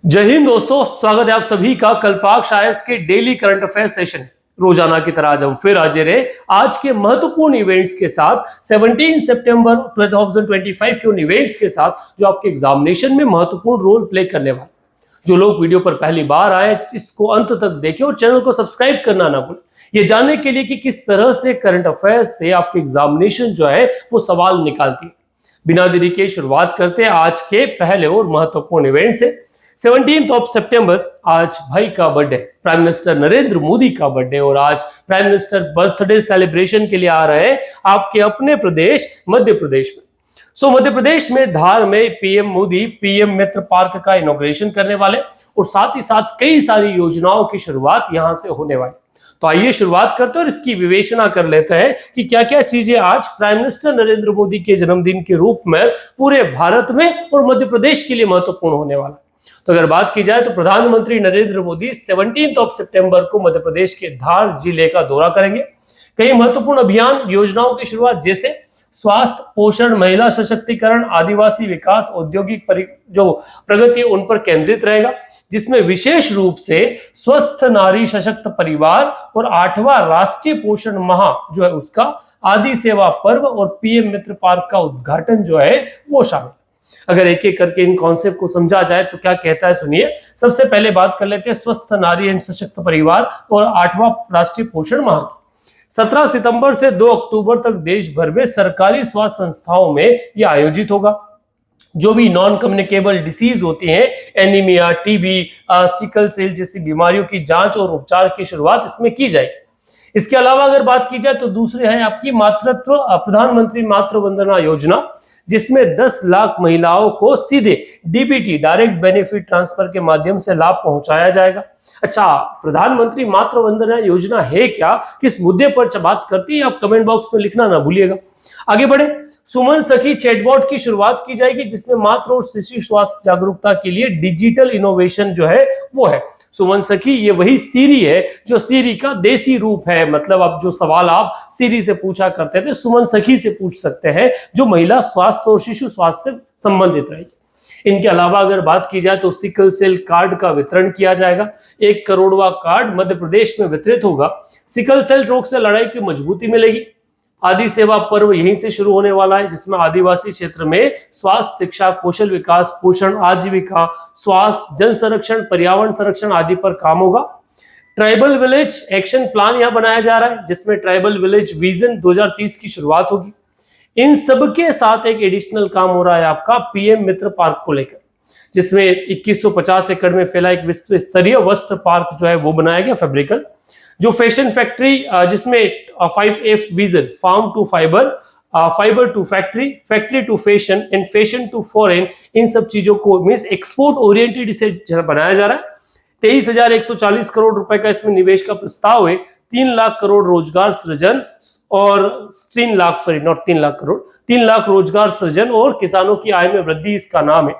जय हिंद दोस्तों, स्वागत है आप सभी का कल्पाक्ष आईएएस के डेली करंट अफेयर सेशन। रोजाना की तरह आज हम फिर हाजिर हैं आज के महत्वपूर्ण इवेंट्स के साथ। 17 सितंबर 2025 के उन इवेंट्स के साथ जो आपके एग्जामिनेशन में महत्वपूर्ण रोल प्ले करने वाले। जो लोग वीडियो पर पहली बार आए इसको अंत तक देखें और चैनल को सब्सक्राइब करना ना भूलें, ये जानने के लिए कि किस तरह से करंट अफेयर्स से आपके एग्जामिनेशन जो है वो सवाल निकालती है। बिना देरी के शुरुआत करते हैं आज के पहले और महत्वपूर्ण इवेंट से। 17 सितंबर आज भाई का birthday, prime minister Narendra Modi का बर्थडे, और आज प्राइम मिनिस्टर बर्थडे सेलिब्रेशन के लिए आ रहे हैं आपके अपने प्रदेश मध्य प्रदेश में। मध्य प्रदेश में धार में पीएम मोदी पीएम मित्र पार्क का इनॉग्रेशन करने वाले और साथ ही साथ कई सारी योजनाओं की शुरुआत यहां से होने वाली। तो आइए शुरुआत करते हैं और इसकी विवेचना कर लेते हैं कि क्या क्या चीजें आज प्राइम मिनिस्टर नरेंद्र मोदी के जन्मदिन के रूप में पूरे भारत में और मध्य प्रदेश के लिए महत्वपूर्ण होने वाला। तो अगर बात की जाए तो प्रधानमंत्री नरेंद्र मोदी 17 सितंबर को मध्य प्रदेश के धार जिले का दौरा करेंगे। कई महत्वपूर्ण अभियान योजनाओं की शुरुआत जैसे स्वास्थ्य, पोषण, महिला सशक्तिकरण, आदिवासी विकास, औद्योगिक जो प्रगति उन पर केंद्रित रहेगा, जिसमें विशेष रूप से स्वस्थ नारी सशक्त परिवार और 8वां राष्ट्रीय पोषण माह जो है उसका, आदि सेवा पर्व और पीएम मित्र पार्क का उद्घाटन जो है वो शामिल। अगर एक एक करके इन कॉन्सेप्ट को समझा जाए तो क्या कहता है सुनिए। सबसे पहले बात कर लेते हैं स्वस्थ नारी एवं सशक्त परिवार और 8वां राष्ट्रीय पोषण माह की। 17 सितंबर से 2 अक्टूबर तक देश भर में सरकारी स्वास्थ्य संस्थाओं में यह आयोजित होगा। जो भी नॉन कम्युनिकेबल डिसीज होती हैं, एनीमिया, टीबी, सिकल सेल जैसी बीमारियों की जांच और उपचार की शुरुआत इसमें की जाएगी। इसके अलावा अगर बात की जाए तो दूसरे है आपकी मातृत्व प्रधानमंत्री मातृ वंदना योजना, जिसमें 10 लाख महिलाओं को सीधे डीबीटी डायरेक्ट बेनिफिट ट्रांसफर के माध्यम से लाभ पहुंचाया जाएगा। अच्छा, प्रधानमंत्री मातृ वंदना योजना है क्या, किस मुद्दे पर बात करती है, आप कमेंट बॉक्स में लिखना ना भूलिएगा। आगे बढ़े, सुमन सखी चैटबॉट की शुरुआत की जाएगी, जिसमें मातृ और शिशु स्वास्थ्य जागरूकता के लिए डिजिटल इनोवेशन जो है वो है। सुमन सखी ये वही सीरी है जो सीरी का देसी रूप है, मतलब अब जो सवाल आप सीरी से पूछा करते थे सुमन सखी से पूछ सकते हैं, जो महिला स्वास्थ्य और शिशु स्वास्थ्य से संबंधित रहेगी। इनके अलावा अगर बात की जाए तो सिकल सेल कार्ड का वितरण किया जाएगा। 1 करोड़वां कार्ड मध्य प्रदेश में वितरित होगा। सिकल सेल रोग से लड़ाई की मजबूती मिलेगी। आदि सेवा पर्व यहीं से शुरू होने वाला है, जिसमें आदिवासी क्षेत्र में स्वास्थ्य, शिक्षा, कौशल विकास, पोषण, आजीविका, स्वास्थ्य, जन संरक्षण, पर्यावरण संरक्षण आदि पर काम होगा। ट्राइबल विलेज एक्शन प्लान यहां बनाया जा रहा है, जिसमें ट्राइबल विलेज विजन 2030 की शुरुआत होगी। इन सबके साथ एक एडिशनल काम हो रहा है आपका पीएम मित्र पार्क को लेकर, जिसमें 2150 एकड़ में फैला एक विश्व स्तरीय वस्त्र पार्क जो है वो बनाया गया, फैब्रिकल। जो फैशन फैक्ट्री, जिसमें 5F vision, farm to fiber, fiber to factory, factory to fashion and fashion to foreign, इन सब चीजों को मींस एक्सपोर्ट ओरिएंटेड इसे बनाया जा रहा है। 23,140 करोड़ रुपए का इसमें निवेश का प्रस्ताव है। 3 लाख करोड़ रोजगार सृजन और 3 लाख रोजगार सृजन और किसानों की आय में वृद्धि इसका नाम है।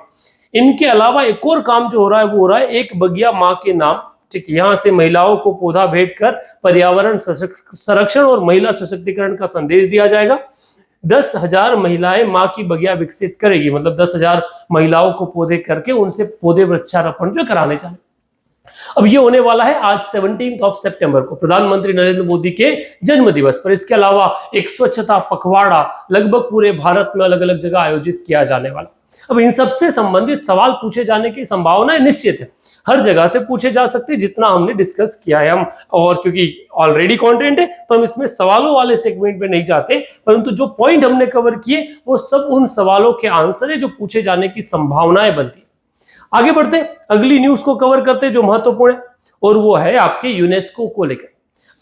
इनके अलावा एक और काम जो हो रहा है वो हो रहा है एक बगिया माँ के नाम। ठीक, यहाँ से महिलाओं को पौधा भेंट कर पर्यावरण संरक्षण और महिला सशक्तिकरण का संदेश दिया जाएगा। 10,000 महिलाएं माँ की बगिया विकसित करेगी, मतलब 10,000 महिलाओं को पौधे करके उनसे पौधे वृक्षारोपण जो कराने चाहिए। अब ये होने वाला है आज 17 सितंबर को, प्रधानमंत्री नरेंद्र मोदी के जन्म दिवस पर। इसके अलावा एक स्वच्छता पखवाड़ा लगभग पूरे भारत में अलग अलग जगह आयोजित किया जाने वाला। अब इन सबसे संबंधित सवाल पूछे जाने की संभावना निश्चित है, हर जगह से पूछे जा सकते हैं, जितना हमने डिस्कस किया है हम। और क्योंकि ऑलरेडी कंटेंट है तो हम इसमें सवालों वाले सेगमेंट में नहीं जाते, परंतु जो पॉइंट हमने कवर किए वो सब उन सवालों के आंसर है जो पूछे जाने की संभावनाएं बनती है। आगे बढ़ते, अगली न्यूज को कवर करते जो महत्वपूर्ण है, और वो है आपके यूनेस्को को लेकर।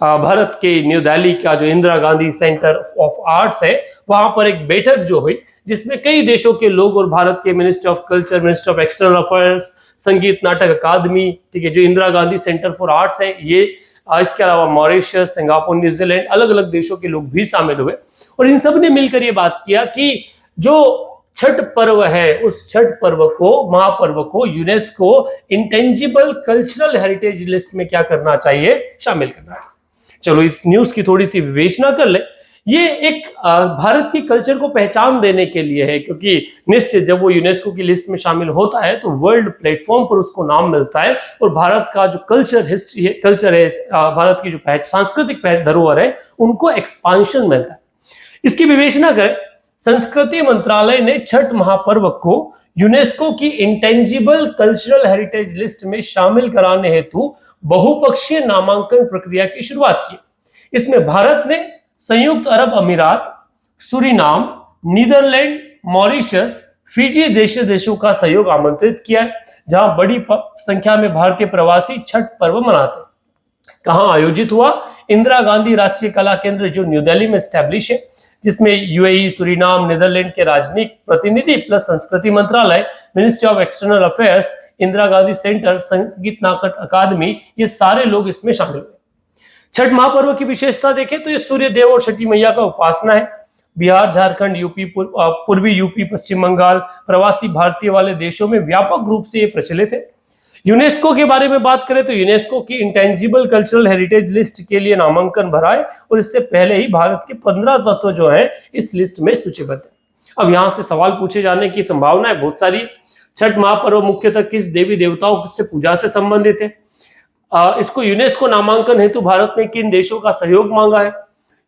भारत के न्यू दिल्ली का जो Indira Gandhi centre of arts है, वहां पर एक बैठक जो हुई, जिसमें कई देशों के लोग और भारत के minister of culture, minister of external affairs, संगीत नाटक अकादमी, ठीक है, जो Indira Gandhi centre for arts है ये, इसके अलावा मॉरिशस, सिंगापुर, न्यूजीलैंड, अलग अलग देशों के लोग भी शामिल हुए। और इन सब ने मिलकर ये बात किया कि जो छठ पर्व है उस छठ पर्व को, महापर्व को UNESCO intangible cultural heritage list में क्या करना चाहिए, शामिल करना चाहिए। चलो इस न्यूज की थोड़ी सी विवेचना कर ले। ये एक भारत की कल्चर को पहचान देने के लिए है, क्योंकि निश्चित जब वो यूनेस्को की लिस्ट में शामिल होता है तो वर्ल्ड प्लेटफॉर्म पर उसको नाम मिलता है और भारत का जो कल्चर है भारत की जो सांस्कृतिक धरोहर है उनको एक्सपांशन मिलता है। इसकी विवेचना करें, संस्कृति मंत्रालय ने छठ महापर्व को यूनेस्को की इंटेंजिबल कल्चरल हेरिटेज लिस्ट में शामिल कराने हेतु बहुपक्षीय नामांकन प्रक्रिया की शुरुआत की। इसमें भारत ने संयुक्त अरब अमीरात, सूरीनाम, नीदरलैंड, मॉरिशस, फिजी देशों का सहयोग आमंत्रित किया है, जहां बड़ी संख्या में भारतीय प्रवासी छठ पर्व मनाते हैं। कहां आयोजित हुआ? इंदिरा गांधी राष्ट्रीय कला केंद्र जो न्यू दिल्ली में स्टैब्लिश है, जिसमें यूएई, सूरीनाम, नीदरलैंड के राजनयिक प्रतिनिधि प्लस संस्कृति मंत्रालय, ministry of external affairs, Indira Gandhi centre, संगीत नाटक अकादमी, ये सारे लोग इसमें शामिल हुए। छठ महापर्व की विशेषता देखें तो ये सूर्य देव और छठी मैया का उपासना है। बिहार, झारखंड, यूपी, पूर्वी यूपी, पश्चिम बंगाल, प्रवासी भारतीय वाले देशों में व्यापक रूप से ये प्रचलित है। यूनेस्को के बारे में बात करें तो यूनेस्को की इंटेंजिबल कल्चरल हेरिटेज लिस्ट के लिए नामांकन भरा है और इससे पहले ही भारत के 15 तत्व जो है इस लिस्ट में सूचीबद्ध है। अब यहां से सवाल पूछे जाने की संभावना है बहुत सारी। छठ महापर्व मुख्यतः किस देवी देवताओं से पूजा से संबंधित है? इसको यूनेस्को नामांकन हेतु भारत ने किन देशों का सहयोग मांगा है?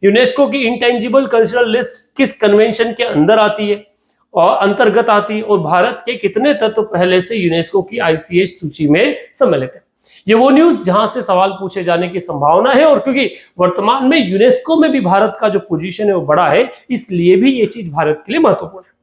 यूनेस्को की इंटेंजिबल कल्चरल लिस्ट किस कन्वेंशन के अंदर आती है और अंतर्गत आती है, और भारत के कितने तत्व पहले से यूनेस्को की आईसीएच सूची में सम्मिलित है? ये वो न्यूज जहां से सवाल पूछे जाने की संभावना है, और क्योंकि वर्तमान में यूनेस्को में भी भारत का जो पोजीशन है वो बड़ा है, इसलिए भी ये चीज भारत के लिए महत्वपूर्ण है।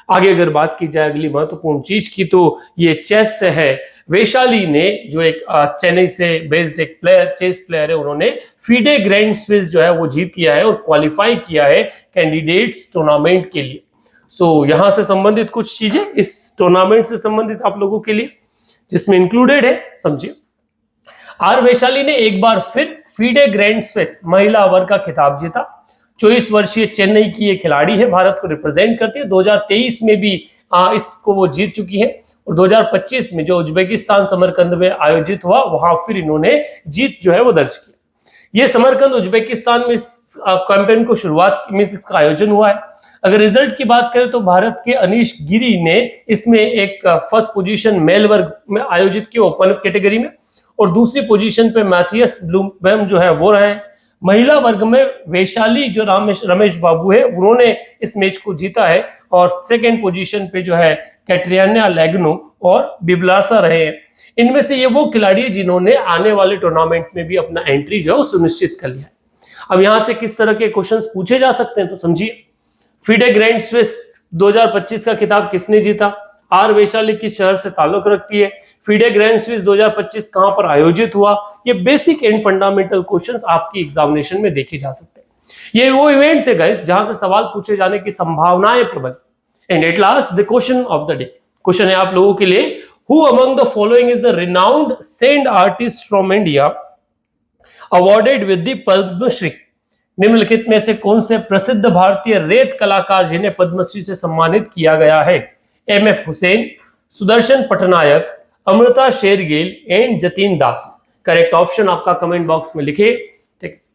आगे अगर बात की जाए अगली महत्वपूर्ण चीज की, तो ये चेस से है। वैशाली ने, जो एक चेन्नई से बेस्ड एक चेस प्लेयर है, उन्होंने फीडे ग्रैंड स्विस जो है वो जीत लिया है और क्वालिफाई किया है कैंडिडेट्स टूर्नामेंट के लिए। सो यहां से संबंधित कुछ चीजें इस टूर्नामेंट से संबंधित आप लोगों के लिए जिसमें इंक्लूडेड है, समझिए। आर वैशाली ने एक बार फिर फीडे ग्रैंड स्विस महिला वर्ग का खिताब जीता। 24 वर्षीय चेन्नई की ये खिलाड़ी है, भारत को रिप्रेजेंट करती है। 2023 में भी इसको वो जीत चुकी है और 2025 में जो उज्बेकिस्तान समरकंद में आयोजित हुआ वहां फिर इन्होंने जीत जो है वो दर्ज की। ये समरकंद उज्बेकिस्तान में कैंपेन को शुरुआत में इसका आयोजन हुआ है। अगर रिजल्ट की बात करें तो भारत के अनीश गिरी ने इसमें एक फर्स्ट पोजीशन मेल वर्ग में आयोजित की ओपन कैटेगरी में, और दूसरी पोजीशन पे मैथियस ब्लूमबैम जो है वो रहे। महिला वर्ग में वैशाली जो रमेश बाबू है उन्होंने इस मैच को जीता है, और सेकेंड पोजीशन पे जो है कैटरियाना लेग्नो और बिब्लासा रहे हैं। इनमें से ये वो खिलाड़ी है जिन्होंने आने वाले टूर्नामेंट में भी अपना एंट्री जो है वो सुनिश्चित कर लिया है। अब यहां से किस तरह के क्वेश्चंस पूछे जा सकते हैं तो समझिए। फीडे ग्रैंड स्विस 2025 का खिताब किसने जीता? आर वैशाली किस शहर से ताल्लुक रखती है? फीडे ग्रैंड स्विस 2025 कहां पर आयोजित हुआ? ये बेसिक एंड फंडामेंटल क्वेश्चंस आपकी एग्जामिनेशन में देखे जा सकते हैं। ये वो इवेंट थे गाइस जहां से सवाल पूछे जाने की संभावनाएं प्रबल। And at last the question of the day. Question है आप लोगों के लिए, who among the following is the renowned sand artist from India awarded with the Padma Shri? निम्नलिखित में से कौन से प्रसिद्ध भारतीय रेत कलाकार जिन्हें पद्मश्री से सम्मानित किया गया है? MF Hussain, Sudarshan Patnaik, Amrita Shergil and Jatin Das. Correct option आपका कमेंट बॉक्स में लिखे।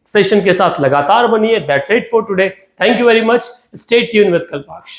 सेशन के साथ लगातार बनिए। That's it for today. Thank you very much. Stay tune with कल्पाक्ष।